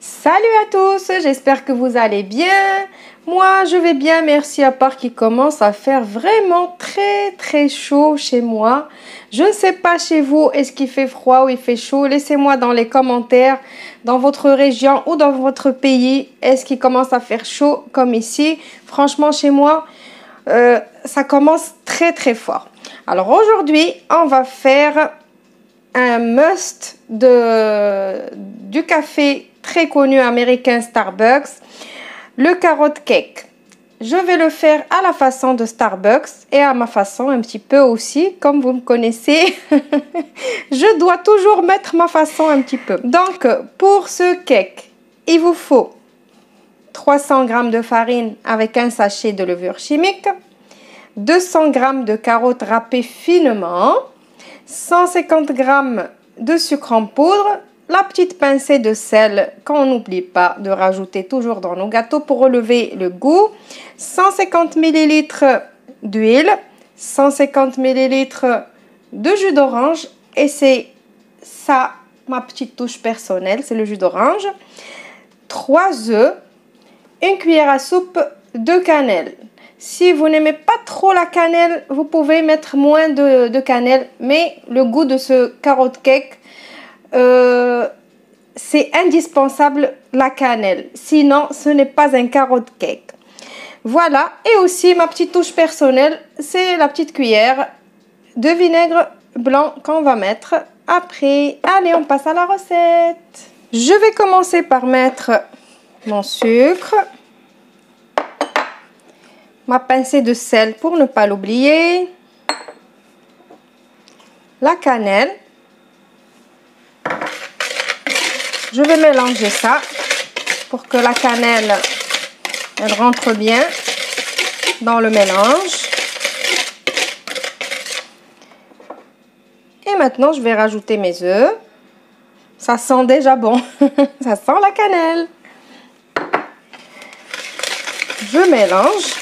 Salut à tous, j'espère que vous allez bien. Moi, je vais bien, merci, à part qu'il commence à faire vraiment très chaud chez moi. Je ne sais pas chez vous, est-ce qu'il fait froid ou il fait chaud? Laissez-moi dans les commentaires, dans votre région ou dans votre pays, est-ce qu'il commence à faire chaud comme ici? Franchement, chez moi, ça commence très fort. Alors aujourd'hui, on va faire un must du café très connu américain Starbucks, le carrot cake. Je vais le faire à la façon de Starbucks et à ma façon un petit peu aussi, comme vous me connaissez. Je dois toujours mettre ma façon un petit peu. Donc pour ce cake, il vous faut 300 g de farine avec un sachet de levure chimique, 200 g de carottes râpées finement, 150 g de sucre en poudre, la petite pincée de sel qu'on n'oublie pas de rajouter toujours dans nos gâteaux pour relever le goût, 150 ml d'huile, 150 ml de jus d'orange et c'est ça ma petite touche personnelle, c'est le jus d'orange, 3 œufs, une cuillère à soupe de cannelle. Si vous n'aimez pas trop la cannelle, vous pouvez mettre moins de cannelle, mais le goût de ce carrot cake, c'est indispensable la cannelle. Sinon, ce n'est pas un carrot cake. Voilà, et aussi ma petite touche personnelle, c'est la petite cuillère de vinaigre blanc qu'on va mettre après. Allez, on passe à la recette. Je vais commencer par mettre mon sucre. Ma pincée de sel pour ne pas l'oublier, la cannelle, je vais mélanger ça pour que la cannelle elle rentre bien dans le mélange. Et maintenant je vais rajouter mes œufs, ça sent déjà bon, ça sent la cannelle. Je mélange.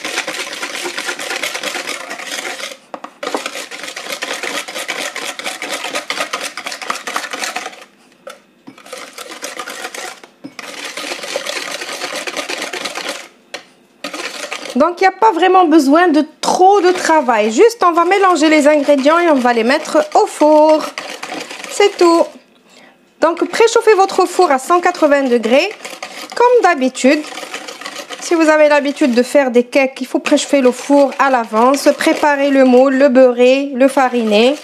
Donc, il n'y a pas vraiment besoin de trop de travail. Juste, on va mélanger les ingrédients et on va les mettre au four. C'est tout. Donc, préchauffez votre four à 180 degrés, comme d'habitude. Si vous avez l'habitude de faire des cakes, il faut préchauffer le four à l'avance. Préparer le moule, le beurrer, le fariner.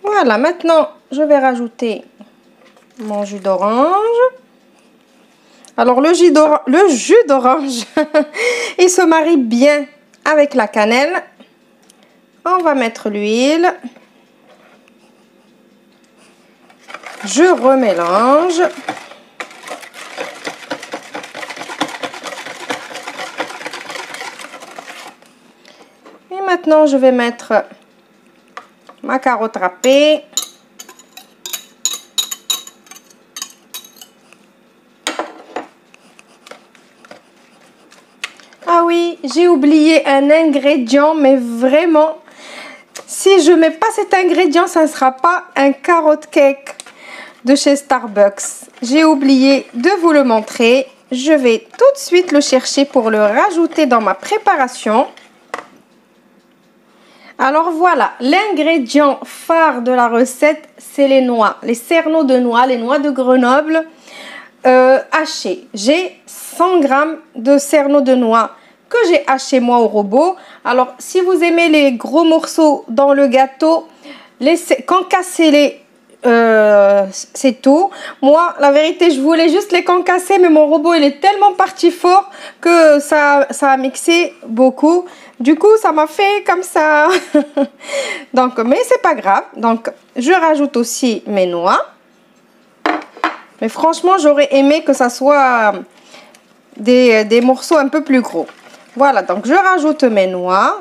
Voilà, maintenant, je vais rajouter mon jus d'orange. Alors, le jus d'orange, il se marie bien avec la cannelle. On va mettre l'huile. Je remélange. Et maintenant, je vais mettre ma carotte râpée. Ah oui, j'ai oublié un ingrédient, mais vraiment, si je ne mets pas cet ingrédient, ça ne sera pas un carrot cake de chez Starbucks. J'ai oublié de vous le montrer. Je vais tout de suite le chercher pour le rajouter dans ma préparation. Alors voilà, l'ingrédient phare de la recette, c'est les noix, les cerneaux de noix, les noix de Grenoble hachées. J'ai 100 g de cerneaux de noix que j'ai haché moi au robot. Alors, si vous aimez les gros morceaux dans le gâteau, concassez-les, c'est tout. Moi, la vérité, je voulais juste les concasser, mais mon robot, il est tellement parti fort que ça a mixé beaucoup. Du coup, ça m'a fait comme ça. Donc, mais c'est pas grave. Donc, je rajoute aussi mes noix. Mais franchement, j'aurais aimé que ça soit des morceaux un peu plus gros. Voilà, donc je rajoute mes noix.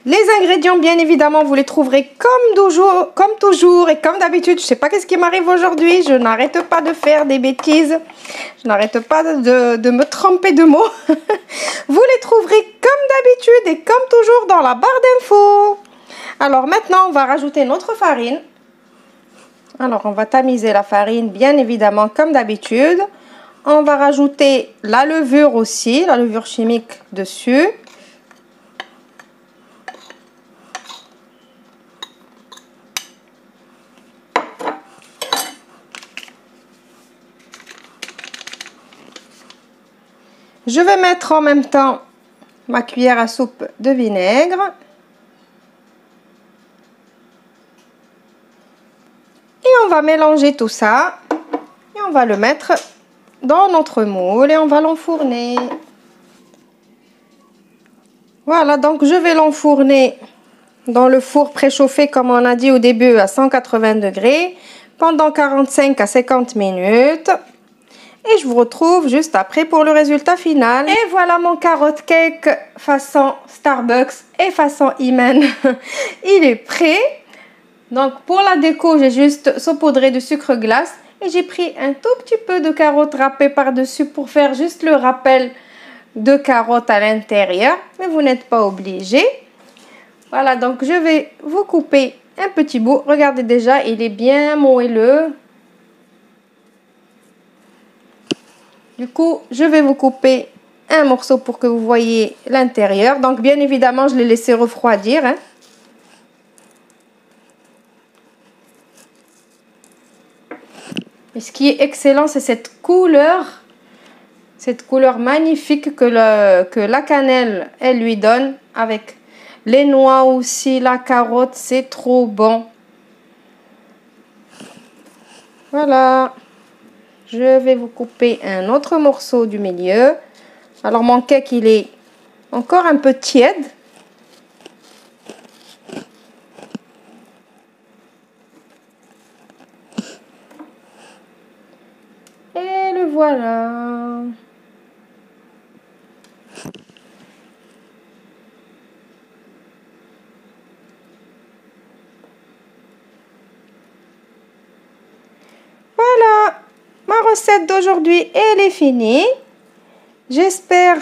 Les ingrédients, bien évidemment, vous les trouverez comme toujours et comme d'habitude. Je ne sais pas qu'est-ce qui m'arrive aujourd'hui. Je n'arrête pas de faire des bêtises. Je n'arrête pas de me tromper de mots. Vous les trouverez comme d'habitude et comme toujours dans la barre d'infos. Alors maintenant, on va rajouter notre farine. Alors, on va tamiser la farine, bien évidemment, comme d'habitude. On va rajouter la levure aussi, la levure chimique dessus. Je vais mettre en même temps ma cuillère à soupe de vinaigre. Et on va mélanger tout ça. Et on va le mettre dans notre moule et on va l'enfourner. Voilà, donc je vais l'enfourner dans le four préchauffé, comme on a dit au début, à 180 degrés pendant 45 à 50 minutes. Et je vous retrouve juste après pour le résultat final. Et voilà mon carotte cake façon Starbucks et façon Imen. Il est prêt. Donc pour la déco, j'ai juste saupoudré de sucre glace. Et j'ai pris un tout petit peu de carottes râpées par-dessus pour faire juste le rappel de carottes à l'intérieur. Mais vous n'êtes pas obligé. Voilà, donc je vais vous couper un petit bout. Regardez déjà, il est bien moelleux. Du coup, je vais vous couper un morceau pour que vous voyez l'intérieur. Donc, bien évidemment, je l'ai laissé refroidir. Hein. Et ce qui est excellent, c'est cette couleur magnifique que la cannelle, elle lui donne. Avec les noix aussi, la carotte, c'est trop bon. Voilà. Je vais vous couper un autre morceau du milieu. Alors mon cake, il est encore un peu tiède. Et le voilà. Voilà. Ma recette d'aujourd'hui, elle est finie. J'espère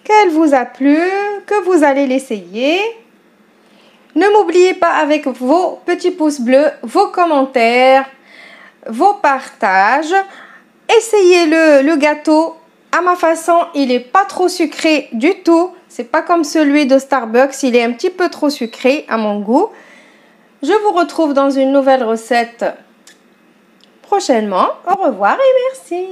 qu'elle vous a plu, que vous allez l'essayer. Ne m'oubliez pas avec vos petits pouces bleus, vos commentaires, vos partages. Essayez le gâteau à ma façon. Il n'est pas trop sucré du tout. C'est pas comme celui de Starbucks. Il est un petit peu trop sucré à mon goût. Je vous retrouve dans une nouvelle recette prochainement. Au revoir et merci.